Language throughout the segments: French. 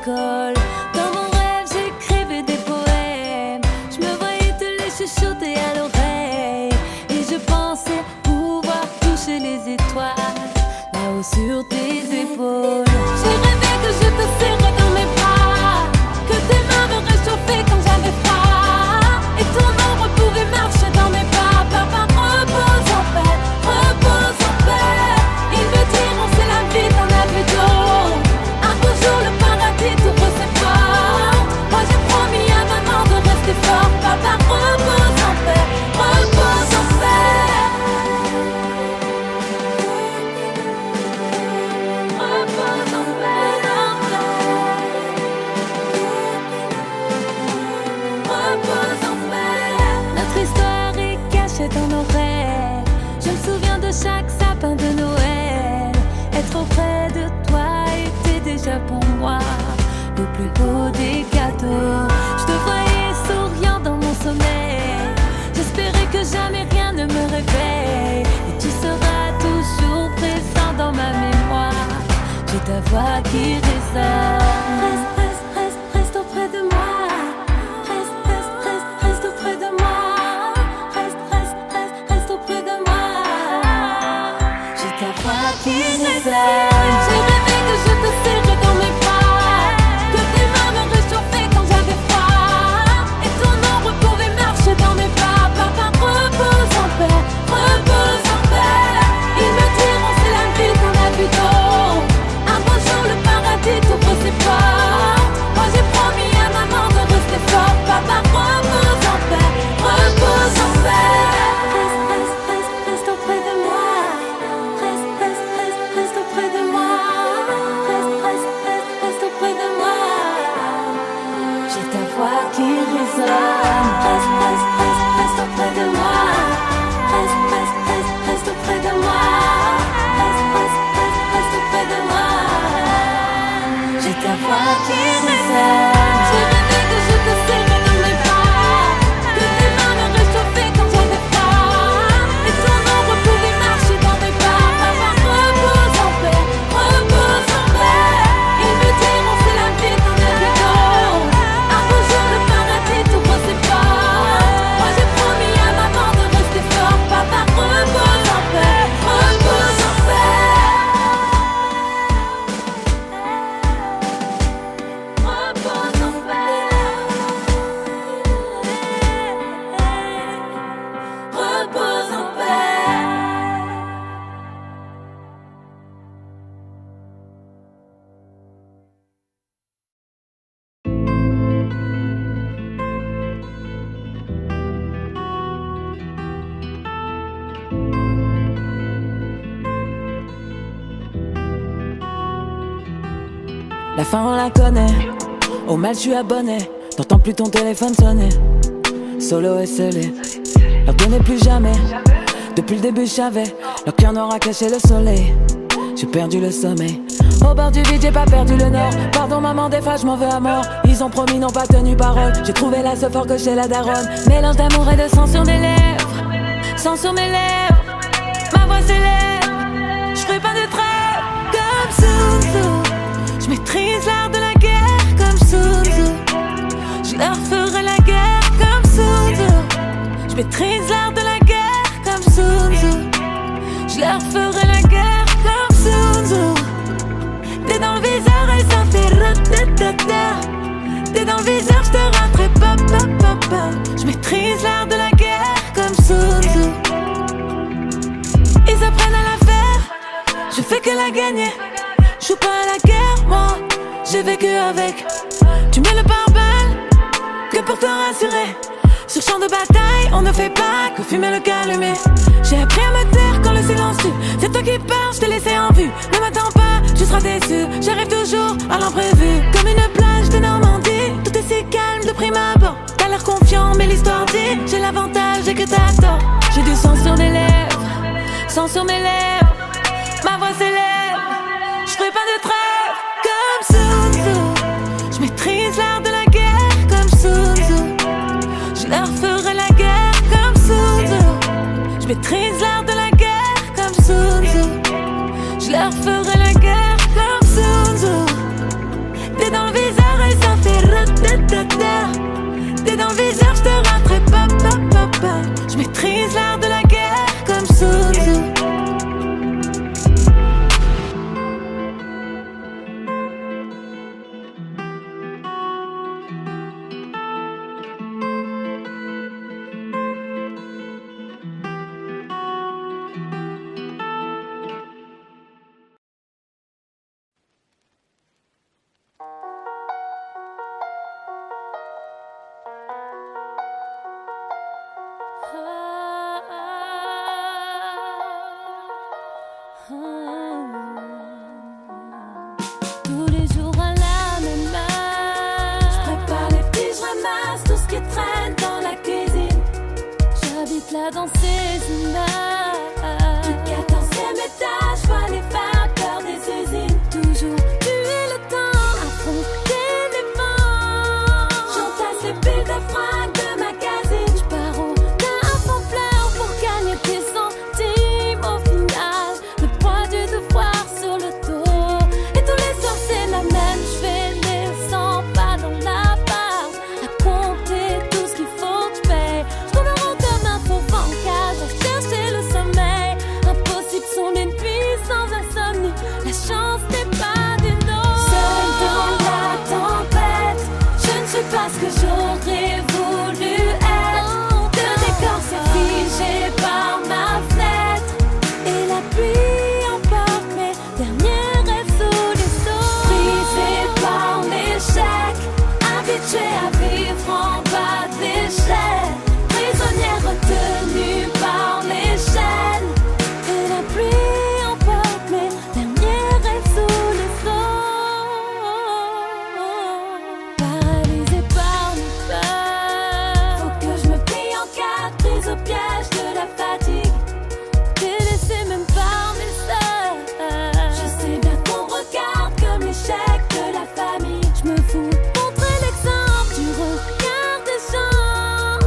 l'école. Dans mon rêve, j'écrivais des poèmes. Je me voyais te les chuchoter à l'oreille. Et je pensais pouvoir toucher les étoiles là-haut sur tes épaules. J'ai rêvé que je te serrais dans mes bras, que tes mains me réchauffaient quand j'avais froid, et ton ombre pouvait marcher dans mes pas. Papa, repose en paix, repose en paix. Ils me diront c'est la vie d'un abus. Un beau jour le paradis t'ouvre ses portes. Moi j'ai promis à maman de rester fort. Papa, repose en paix, repose en paix. Repose en paix, repose en paix. Notre histoire est cachée dans nos rêves. Je me souviens de chaque sapin de Noël. Être auprès de toi était déjà pour moi le plus beau des cadeaux. Je te voyais souriant dans mon sommeil. J'espérais que jamais rien ne me réveille. Et tu seras toujours présent dans ma mémoire. J'ai ta voix qui résonne. Reste auprès de moi. Reste auprès de moi. Reste auprès de moi. J'ai ta voix qui résonne. J'ai rêvé que je te serrais dans mes bras, que tes mains me réchauffaient quand j'avais froid, et ton ombre pouvait marcher dans mes pas. Papa, repose en paix, repose en paix. Ils me diront c'est la vie qu'on a vu d'eau. Un beau jour le paradis t'ouvre ses portes. Moi j'ai promis à maman de rester fort. Papa, repose en paix, repose en paix. Reste auprès de moi. Reste auprès de moi. Reste auprès de moi. J'ai ta voix qui résonne. Reste auprès de moi. Reste auprès de moi. Reste auprès de moi. J'ai ta voix qui résonne. J'ai rêvé que je te serrais dans mes bras, que tes mains me réchauffaient quand j'avais froid, et ton ombre pouvait marcher dans mes pas. Papa, repose en paix, repose en paix. Ils me diront c'est la vie qu'on a vu d'eau. Un beau jour le paradis t'ouvre ses portes. Moi j'ai promis à maman de rester fort. Papa, repose en paix, repose en paix. Repose en paix. Repose en paix. La fin on la connaît, au mal je suis abonné. T'entends plus ton téléphone sonner, solo et scellé. Leur donnez plus jamais, depuis le début je savais. Leur cœur noir a caché le soleil, j'ai perdu le sommeil. Au bord du vide j'ai pas perdu le nord. Pardon maman des fois je m'en veux à mort. Ils ont promis n'ont pas tenu parole. J'ai trouvé là ce fort que chez la daronne. Mélange d'amour et de sang sur mes lèvres, sang sur mes lèvres. Ma voix s'élève, je ferai pas de trêve. Comme Sun Tzu, je maîtrise l'art de la guerre comme Sun Tzu. Je leur ferai la guerre comme Sun Tzu. Je maîtrise l'art de la guerre comme Sun Tzu. Je leur ferai la guerre comme Sun Tzu. T'es dans le viseur et ça fait ra-ta-ta-ta. T'es dans le viseur, je te raterai pas, pa, pa, pa. Je maîtrise l'art de la guerre comme Sun Tzu. Ils apprennent à la faire, je fais que la gagner. Je joue pas à la guerre, moi, j'ai vécu avec. Tu mets le pare-balles, que pour te rassurer. Sur champ de bataille, on ne fait pas que fumer le calumet. J'ai appris à me taire quand le silence tue. C'est toi qui parles, je t'ai laissé en vue. Ne m'attends pas, tu seras déçu. J'arrive toujours à l'imprévu. Comme une plage de Normandie, tout est si calme de prime abord. T'as l'air confiant, mais l'histoire dit j'ai l'avantage et que t'as tort. J'ai du sang sur mes lèvres, sang sur mes lèvres. Ma voix s'élève, je ferai pas de trêve. Comme Sun Tzu, je maîtrise l'art de la guerre comme Sun Tzu. Je leur ferai la guerre comme Sun Tzu. Je maîtrise l'art de la guerre comme Sun Tzu. Je leur ferai la guerre comme Sun Tzu. T'es dans le visage. caractère. T'es dans le viseur, je te rattrape pas, pas, pas, pas. Je maîtrise l'art de la guerre comme Sun Tzu. Tous les jours à la même heure, je prépare les petits, je ramasse tout ce qui traîne dans la cuisine. J'habite là dans ces immeubles du 14e étage, je vois les vapeurs des usines. Toujours tuer le temps, affronter les vents. J'entasse les piles de fringues de magazine. Je pars au neuf en fleurs pour gagner des centimes. Au final, le poids du devoir sur le dos. Et tous les soirs c'est la même, je fais les 100 pas dans la barre, à compter tout ce qu'il faut que je paye. Je tourne en rond comme un faux bancage, à chercher le sommeil. Impossible sont les nuits sans insomnie, la chance n'est pas des nôtres. Seule dans la tempête, je ne suis pas ce que j'aurais voulu être. Le décor s'est figé par ma fenêtre, et la pluie emporte mes derniers rêves sous les eaux. Brisée par l'échec, habituée à vivre en bas d'échelle, prisonnière retenue par les chaînes, et la pluie emporte mes derniers rêves sous les eaux. Paralysée par mes peurs, faut que je me plie en quatre, prise au piège de la fatigue, délaissée même par mes sœurs. Je sais bien qu'on me regarde comme l'échec de la famille. Je me fous montrer l'exemple du regard des gens.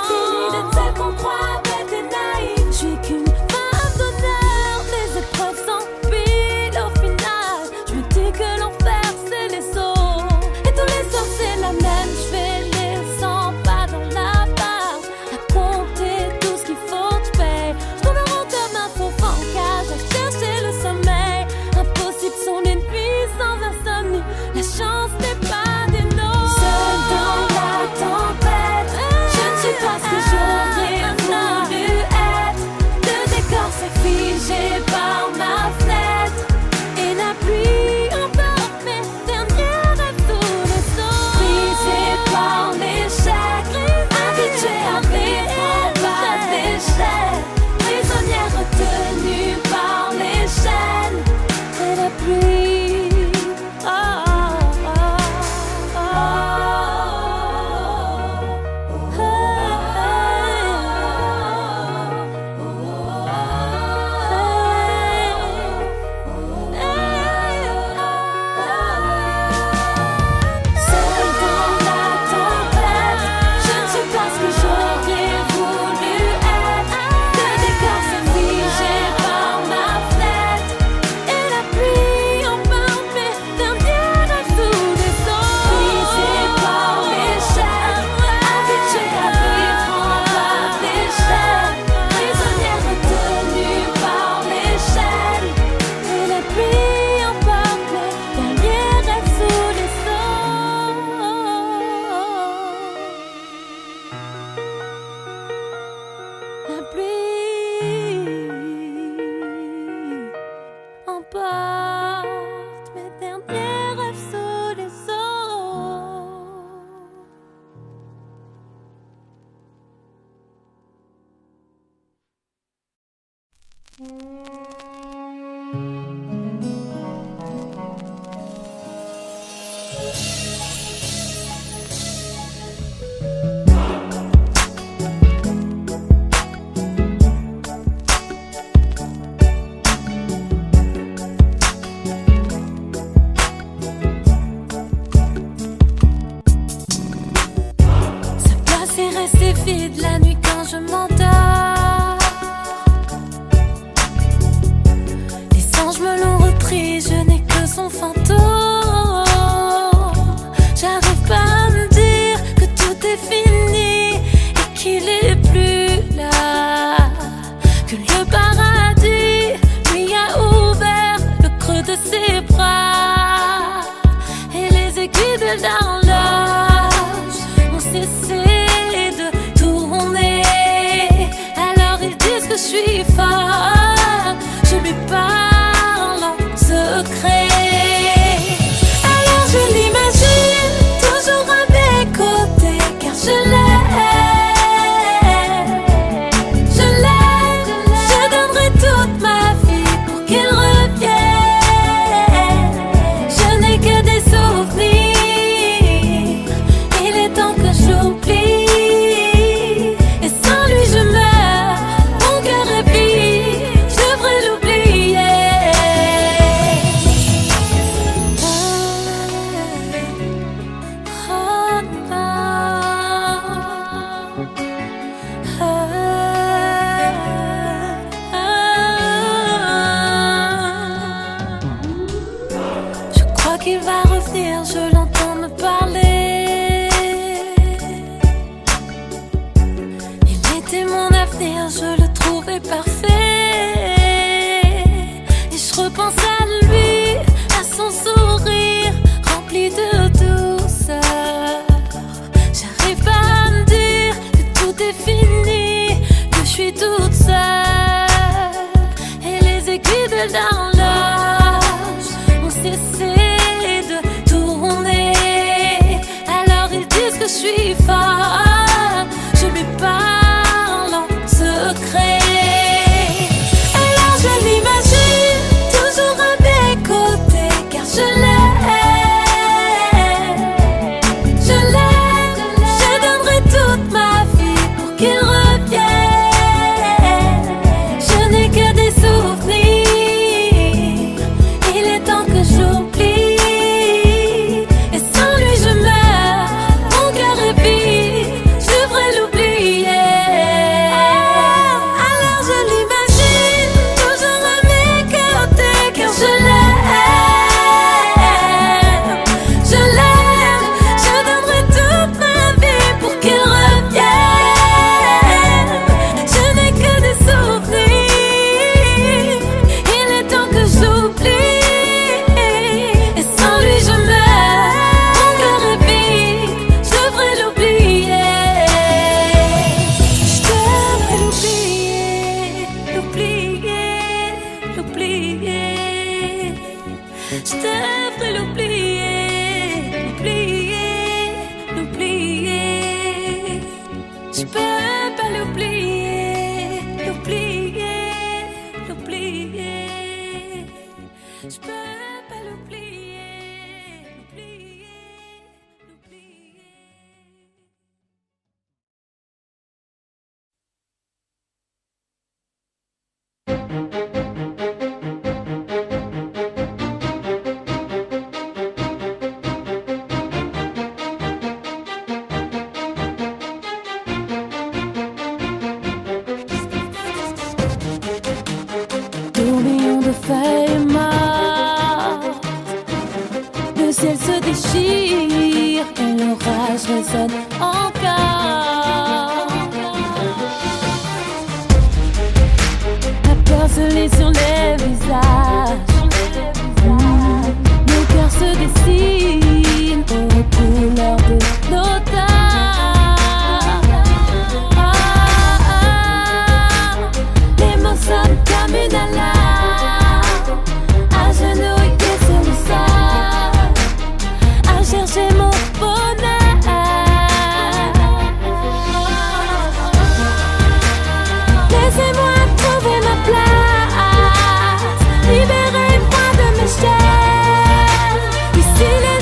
Fini d'être celle qu'on croit bête et naïve. Je suis qu'une femme d'honneur, les épreuves s'empilent au final. Je me dis que l'enfer c'est les eaux, et tous les soirs c'est la même. Je fais les 100 pas dans la barre, à compter tout ce qu'il faut que je paye. Je tourne en rond comme un faux bancage, à chercher le sommeil. Impossible sont les nuits sans insomnie, la chance n'est pas des nôtres. Seule dans la tempête, je ne suis pas ce que j'aurais voulu être. Le décor s'est figé par ma fenêtre, et la pluie emporte mes derniers rêves sous les eaux. Brisée par l'échec, habituée à vivre en bas d'échelle, prisonnière retenue par les chaînes, et la pluie. Oh, oh, oh, oh, Seule dans la tempête, je ne suis pas ce que j'aurais voulu être. Le décor s'est figé par ma fenêtre, et la pluie emporte mes derniers rêves sous les eaux. Brisée par l'échec, habituée à vivre en bas d'échelle, prisonnière retenue par les chaînes, et la pluie emporte mes derniers rêves sous les eaux. La pluie emporte mes derniers rêves sous les eaux. Sa place est restée vide la nuit quand je m'endors. Les anges me l'ont repris, je n'ai que son fantôme. J'arrive pas à me dire aiguilles de l'horloge ont cessé de tourner. Alors ils disent que je suis folle, je lui parle en secret. Alors je l'imagine toujours à mes côtés, car je l'aime. Il va revenir, je l'entends me parler. Il était mon avenir, je le trouvais parfait. Et je repense à lui, à son sourire rempli de douceur. J'arrive pas à me dire que tout est fini, que je suis toute seule. Et les aiguilles de l'horloge ont cessé de tourner. Alors ils disent que je suis folle, je lui parle en secret. Alors je l'imagine toujours à mes côtés, car je l'aime. Je l'aime, je donnerai toute ma vie pour qu'il revienne. Je n'ai que des souvenirs, il est temps que j'oublie. Je devrais l'oublier, l'oublier, l'oublier. Je peux pas l'oublier, l'oublier, l'oublier. Je peux pas l'oublier, l'oublier, l'oublier. Tourbillon de feuilles mortes, le ciel se déchire et l'orage résonne encore. La peur se lit sur les visages, nos cœurs se dessinent aux couleurs de l'automne. Sonne comme une alarme, agenouillée sur le sol, à chercher mon bonheur. Laissez-moi trouver ma place, libérez-moi de mes chaînes. Ici les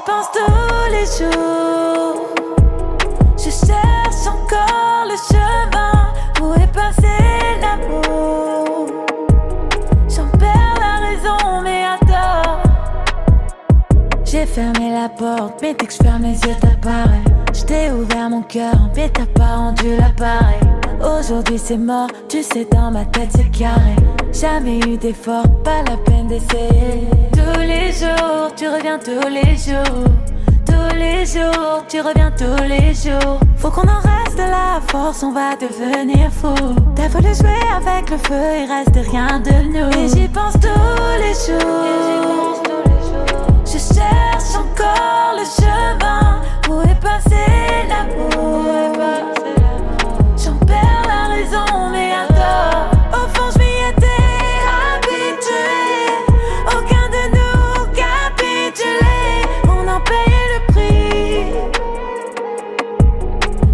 pense tous les jours. Je cherche encore le chemin. Où est passé l'amour? J'en perds la raison, mais attends. J'ai fermé la porte, mais dès que je ferme les yeux t'apparais. J't'ai ouvert mon cœur, mais t'as pas rendu l'appareil. Aujourd'hui c'est mort, tu sais dans ma tête c'est carré. Jamais eu d'effort, pas la peine d'essayer. Tous les jours, tu reviens tous les jours. Tous les jours, tu reviens tous les jours. Faut qu'on en reste là, à force on va devenir fou. T'as voulu jouer avec le feu, il reste rien de nous. Et j'y pense tous les jours. Je cherche encore le chemin. Où est passé l'amour? J'en perds la raison, mais attends. Au fond je m'y étais habitué. Aucun de nous capitulé. On en payait le prix.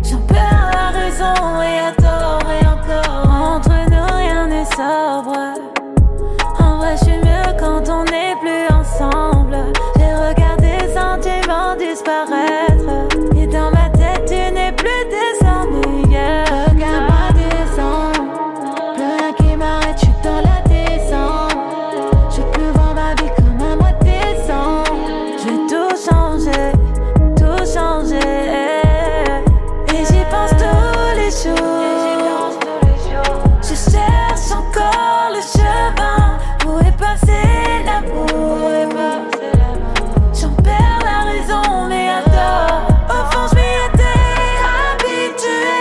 J'en perds la raison, et à tort et encore. Entre nous rien n'est sobre. En vrai je suis mieux quand on n'est plus ensemble. J'ai regardé sentiments disparaître. Et dans ma tête tu n'es plus désormais, yeah. Regarde-moi descendre. Plus rien qui m'arrête, je suis dans la descente. Je veux plus voir ma vie comme un mois de décembre. Je vais tout changer, tout changer. Et j'y pense tous les jours. Je cherche encore le chemin. Où est passé l'amour? J'en perds la raison, mais attends. Au fond je m'y étais habitué.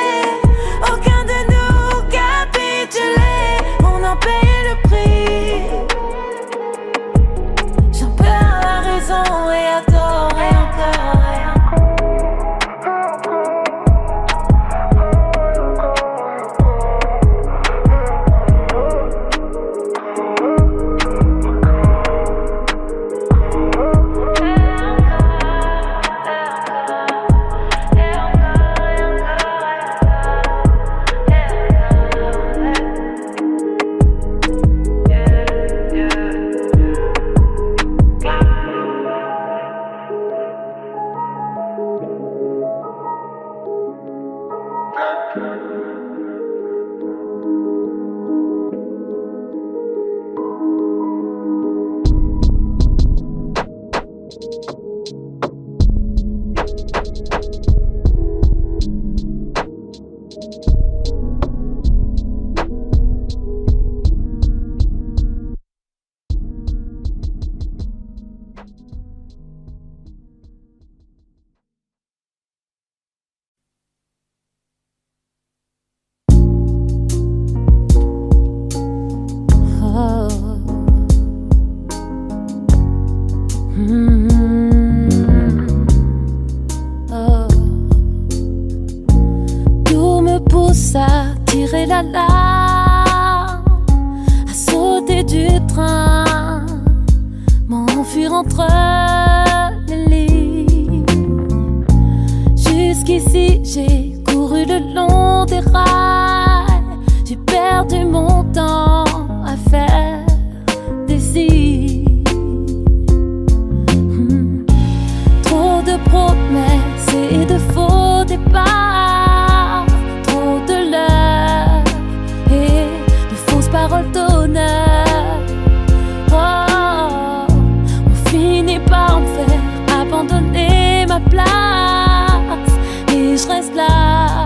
Aucun de nous capitulé. On en payait le prix. J'en perds la raison, et à tort et encore. Tout me pousse à tirer la larme, à sauter du train, m'enfuir entre les lignes. Jusqu'ici j'ai couru le long des rails. J'ai perdu mon temps à faire des signes. Trop de promesses et de faux départs. Trop de leurres et de fausses paroles d'honneur. Oh, on finit par me faire abandonner ma place. Et je reste là,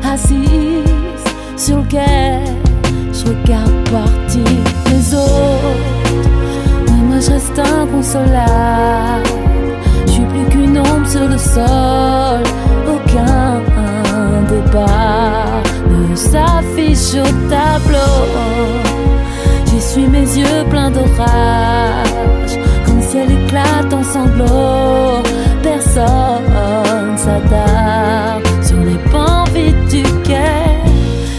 assise sur le quai. Je regarde partir les autres. Moi je reste inconsolable. Je suis plus qu'une ombre sur le sol. Aucun départ ne s'affiche au tableau. J'essuie mes yeux pleins d'orage, comme si elle éclate en sanglots. Personne s'attarde sur les pans vides du quai.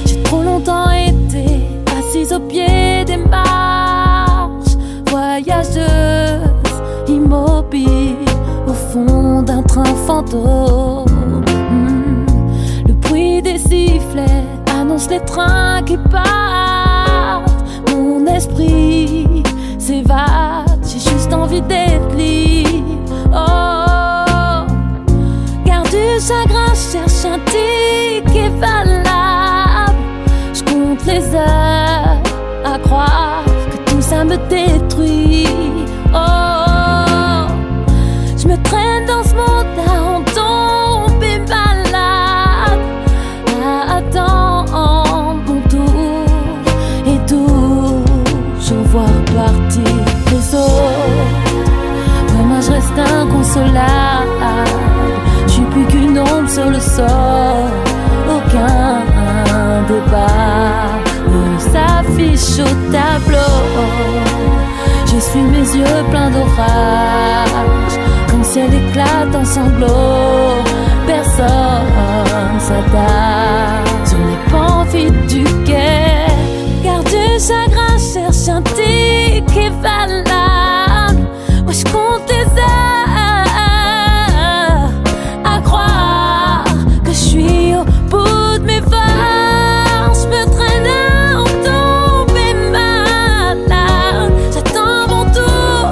J'ai trop longtemps été assise au pied des marches, voyageuse immobile au fond d'un train fantôme. Le bruit des sifflets annonce les trains qui partent. Mon esprit s'évade, j'ai juste envie d'être libre. Oh, de chagrin, cherche un ticket valable. Je compte les heures à croire que tout ça me détruit. Oh, je me traîne dans ce monde à en tomber malade, à attendre mon tour et toujours voir partir les autres. Moi je reste inconsolable, je suis plus qu'une ombre sur le sol. Aucun débat ne s'affiche au tableau. J'essuie mes yeux pleins d'orage, quand le ciel éclate en sanglots. Personne s'adapte, je n'ai pas envie du guet. Car du chagrin, cherche un ticket valable. Moi je compte les heures à croire que je suis au bout de mes forces. Je me traîne à en tomber malade. J'attends mon tour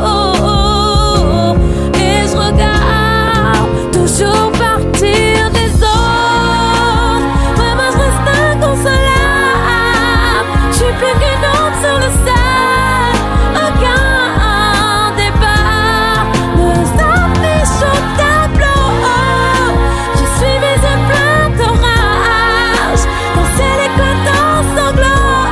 et je regarde toujours partir les autres. Moi je reste inconsolable, je suis plus qu'une ombre sur le sol. Aucun débat ne s'affiche au tableau. Je suis mes yeux pleins d'orage, quand c'est l'éclat en sanglots.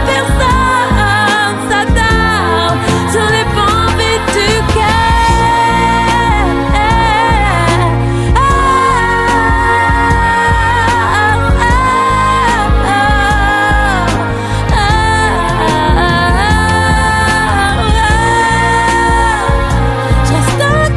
Personne s'attarde sur les bancs vides du cœur. Je reste inconsolable,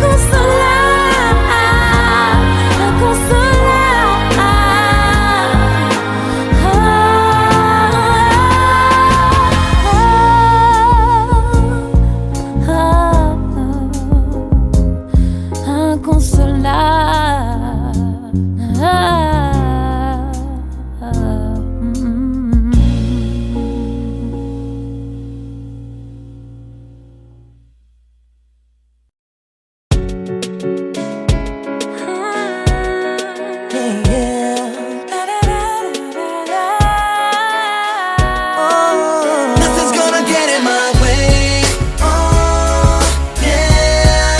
Nothing's gonna get in my way. Oh, yeah.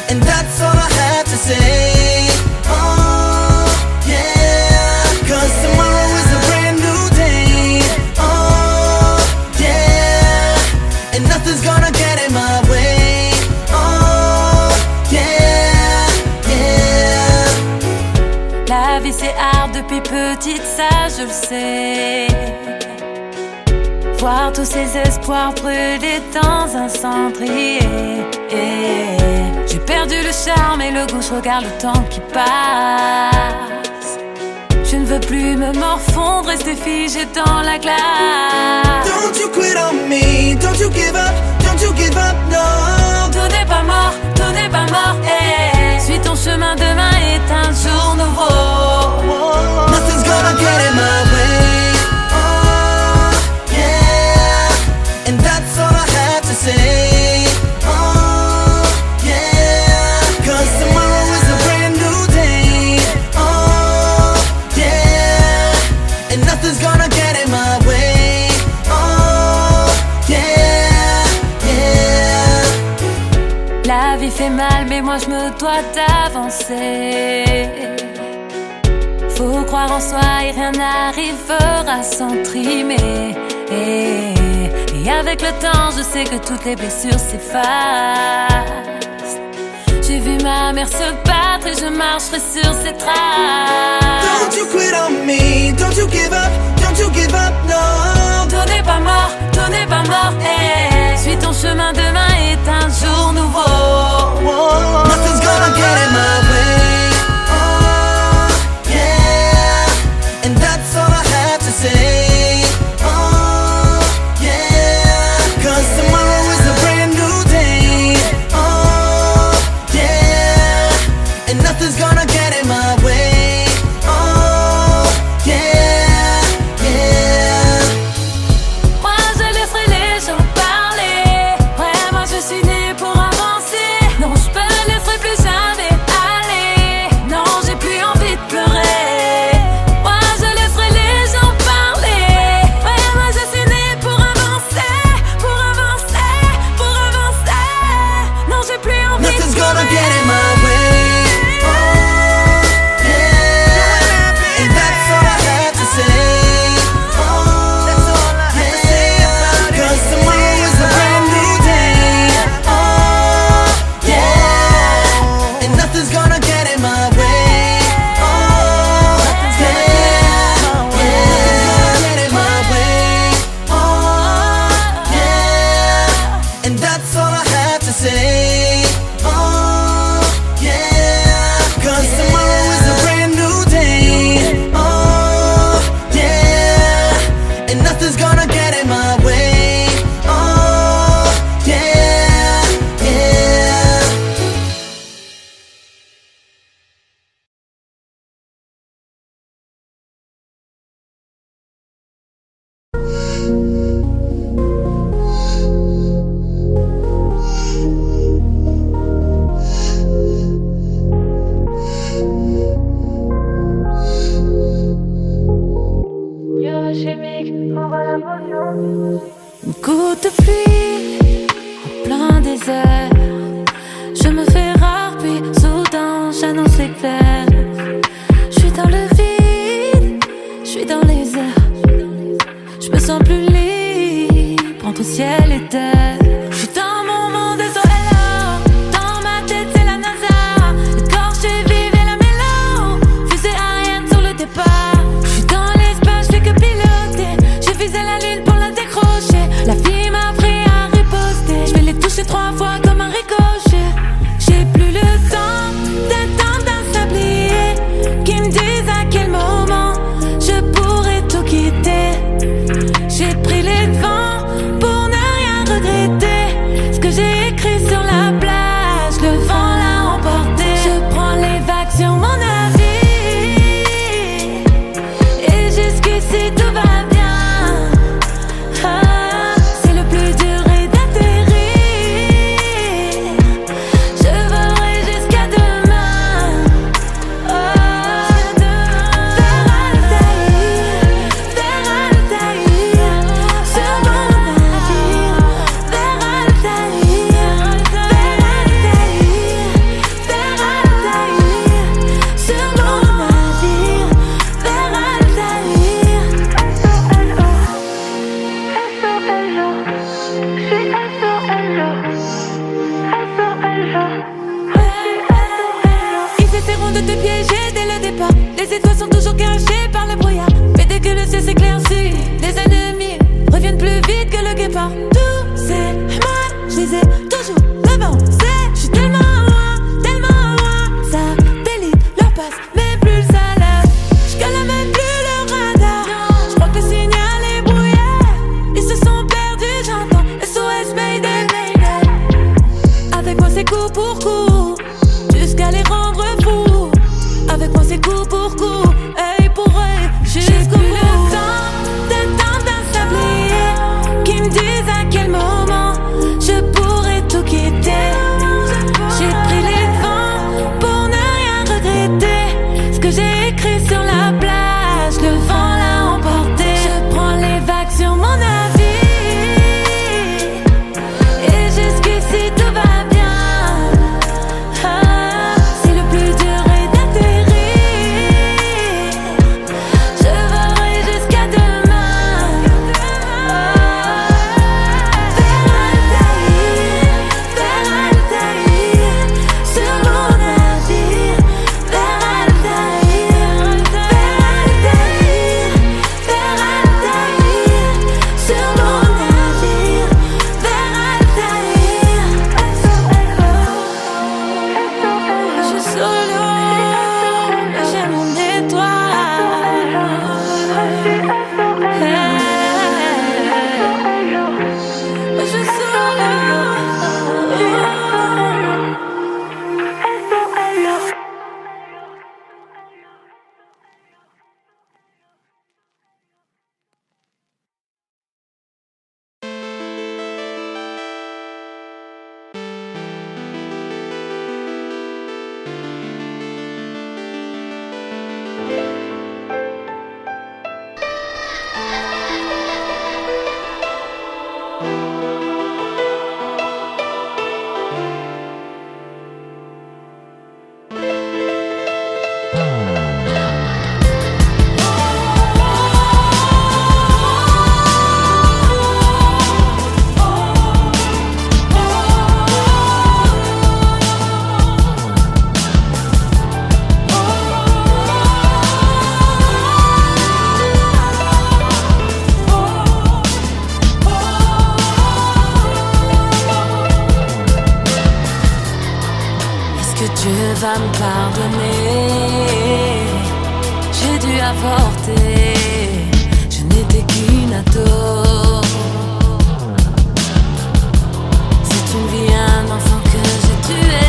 And that's all I have to say. Oh, yeah. 'Cause tomorrow is a brand new day. Oh, yeah. And nothing's gonna get in my way. Oh, yeah, yeah. La vie c'est hard depuis petite, ça je le sais. Voir tous ces espoirs brûler dans un cendrier. J'ai perdu le charme et le goût, je regarde le temps qui passe. Je ne veux plus me morfondre, rester figé dans la glace. Don't you quit on me, don't you give up, no. Tout n'est pas mort, tout n'est pas mort. Suis ton chemin, demain est un jour nouveau. Nothing's gonna get in my way. Oh, yeah. And that's all I have to say. Oh, yeah. 'Cause tomorrow is a brand new day. Oh, yeah. And nothing's gonna get in my way. Oh, yeah, yeah. La vie fait mal, mais moi je me dois d'avancer. Faut croire en soi et rien n'arrivera sans trimer. Et avec le temps, je sais que toutes les blessures s'effacent. J'ai vu ma mère se battre et je marcherai sur ses traces. Don't you quit on me, don't you give up, no. Tout n'est pas mort, tout n'est pas mort. Suis ton chemin, demain est un jour nouveau. Nothing's gonna get in my way. Oh, yeah. And that's all I have to say. Oh, yeah. 'Cause tomorrow is a brand new day. Oh, yeah. And nothing's gonna get in my way. Oh, Une goutte de pluie en plein désert. Je me fais rare puis soudain j'annonce l'éclair. Je suis dans le vide, je suis dans les airs. Je me sens plus libre entre ciel et terre. Je suis dans mon monde SOLO. Dans ma tête c'est la NASA. Le corps je vivais la mélo. Fusée Ariane sur le départ. Je suis dans l'espace, je fais que piloter. J'ai visé la lune pour la décrocher. La vie m'a appris à riposter. Je vais les toucher 3 fois comme un ricochet. J'ai plus le temps d'attendre d'un sablier qui me dise à quel moment je pourrais tout quitter. J'ai pris les devants pour ne rien regretter. Ce que j'ai écrit sur la plage, le vent l'a emporté. Je prends les vagues sur mon navire. Et jusqu'ici tout va bien. Ah, c'est le plus dur est d'atterrir. Je volerai jusqu'à demain. Oh, vers Altaïr, sur mon navire. Vers Altaïr, sur mon navire. Vers Altaïr. Ils essaieront de te piéger dès le départ. Les étoiles sont toujours cachées par le brouillard. Mais dès que le ciel s'éclaircit, les ennemis reviennent plus vite que le guépard. Tous ces mois, je les ai toujours devancés. Je suis tellement loin, satellite leur passe, même plus le salaire. Je connais même plus le radar. Je crois que le signal est brouillé. Ils se sont perdus, j'entends SOS Mayday, Mayday. Avec moi c'est coup pour coup, jusqu'à les rendre fous. Avec moi c'est coup pour coup, œil pour œil, jusqu'au bout. J'ai plus le temps d'attendre d'un sablier qui me dise à quel moment je pourrais tout quitter. J'ai pris les devants pour ne rien regretter. Ce que j'ai écrit sur la plage, le vent l'a emporté. Je prends les vagues sur mon navire. Et jusqu'ici tout va bien. Ah, c'est le plus dur est d'atterrir. Je volerai jusqu'à demain. Vers Altaïr, sur mon navire. Vers Altaïr, sur mon navire. Vers Altaïr. Je suis solo, j'ai mon étoile. Je suis solo. Dieu va me pardonner. J'ai dû avorter, je n'étais qu'une ado. C'est une vie, un enfant que j'ai tué.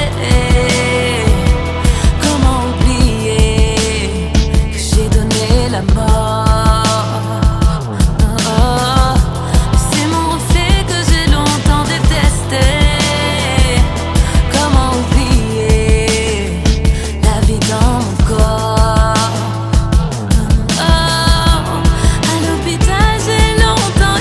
Comment oublier que j'ai donné la mort? Oh, c'est mon reflet que j'ai longtemps détesté. Comment oublier la vie dans mon corps? Oh, à l'hôpital j'ai longtemps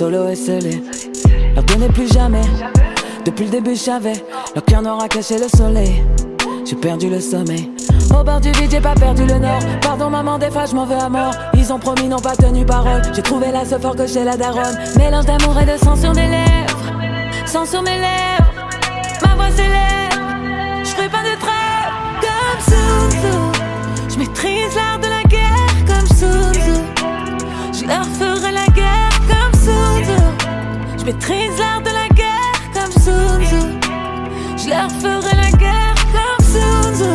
solo et scellé. Leur donner plus jamais. Depuis le début, je savais. Leur cœur n'aura caché le soleil. J'ai perdu le sommeil. Au bord du vide, j'ai pas perdu le nord. Pardon maman, des fois je m'en veux à mort. Ils ont promis, n'ont pas tenu parole. J'ai trouvé la seule fort que chez la daronne. Mélange d'amour et de sang sur mes lèvres. Sang sur mes lèvres. Ma voix s'élève. Je ferai pas de trêve comme Sun Tzu. Je maîtrise l'art de la guerre comme Sun Tzu. Je leur ferai la guerre comme Sun Tzu. Je maîtrise l'art de la guerre comme Sun Tzu. Je leur ferai la guerre comme Sun Tzu.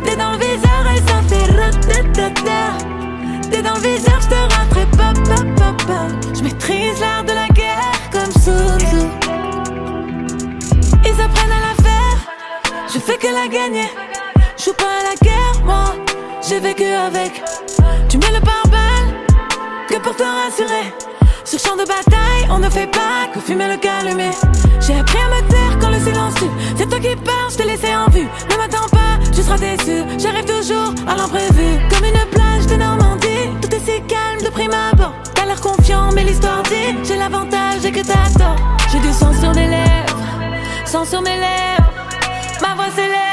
T'es dans le viseur et ça fait ra-ta-ta-ta. T'es dans le viseur, je te rentrerai pa-pa-pa-pa. Je maîtrise l'art de la guerre comme Sun Tzu. Ils apprennent à la faire, je fais que la gagner. Je joue pas à la guerre, moi, j'ai vécu avec. Tu mets le pare-balles, que pour te rassurer. Sur champ de bataille, on ne fait pas que fumer le calumet. J'ai appris à me taire quand le silence tue. C'est toi qui parles, je t'ai laissé en vue. Ne m'attends pas, tu seras déçu. J'arrive toujours à l'imprévu. Comme une plage de Normandie, tout est si calme de prime abord. T'as l'air confiant, mais l'histoire dit j'ai l'avantage et que t'as tort. J'ai du sang sur les lèvres, sang sur mes lèvres. Ma voix s'élève.